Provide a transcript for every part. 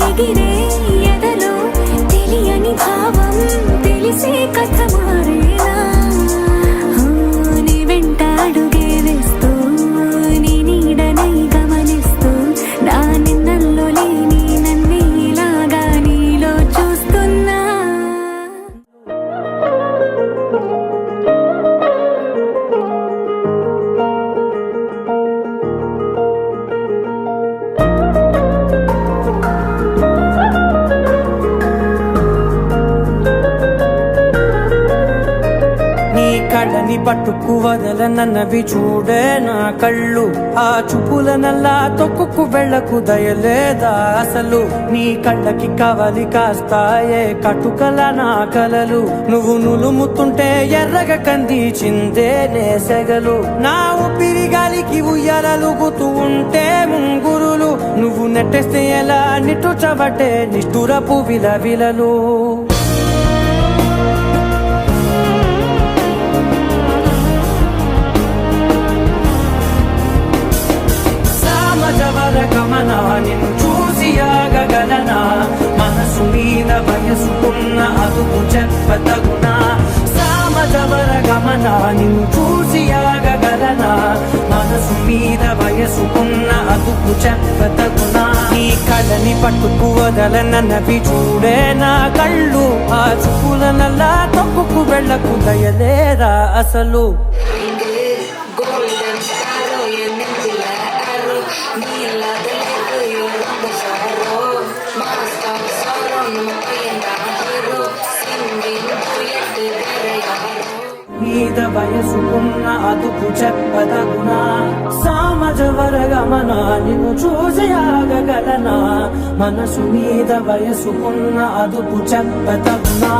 ఎగిరే ఎదలో తెలియని భావం తెలిసే కథ మారేనా నీ వెంట అడుగే వేస్తూ నీ నీడనై గమనిస్తూ నా నిన్నల్లో లేని నన్నే ఇలాగా నీలో చూస్తున్నా కళ్ళని పట్టుకు వదలనన్నవి చూడే నా కళ్ళు ఆ చూపులనల్లా తొక్కుకు వెళ్ళకు దయలేదా అసలు నీ కళ్ళకి కవలి కాస్తాయే కటుకల నా కలలు నువ్వు నులుముతుంటే ఎర్రగ కందిచిందే నేసెగలు నా ఊపిరి గాలికి ఉయ్యాలలుగుతూ ఉంటే ముంగురులు నువ్వు నెట్టేస్తే ఎలా నిట్టుచబట్టే నిష్ఠురపు విలవిలలు గమనా నిన్ను చూసి ఆగగలనా మనసు మీద వయసుకున్న అదుపు చెప్పతగునా సామజవర గమనా నిన్ను చూసి ఆగగలనా మనసు మీద వయసుకున్న అదుపు చెప్పతగునా నీ కళ్ళని పట్టుకు వదలనన్నవి చూడే నా కళ్ళు ఆ చూపులనల్లా తొక్కుకు వెళ్ళకు దయలేరా అసలు మీద వయసుకున్న అదుపు చెప్పదగునా సామజవర గమనా నిన్ను చూసి ఆగగలనా మనసు మీద వయసుకున్న అదుపు చెప్పదగునా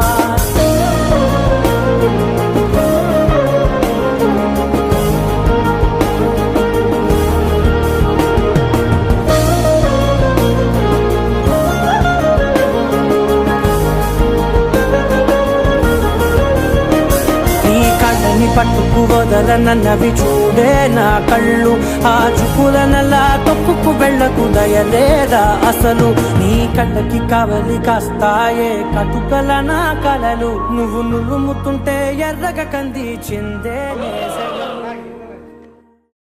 పట్టుకు వదలనన్నవి చూడే నా కళ్ళు ఆ చూపులనల్లా తొక్కుకు వెళ్ళకు దయలేదా అసలు నీ కళ్ళకి కవలి కాస్తాయే కటుకల నా కలలు నువ్వు నులుముతుంటే ఎర్రగ కందిచిందే నేసెగలు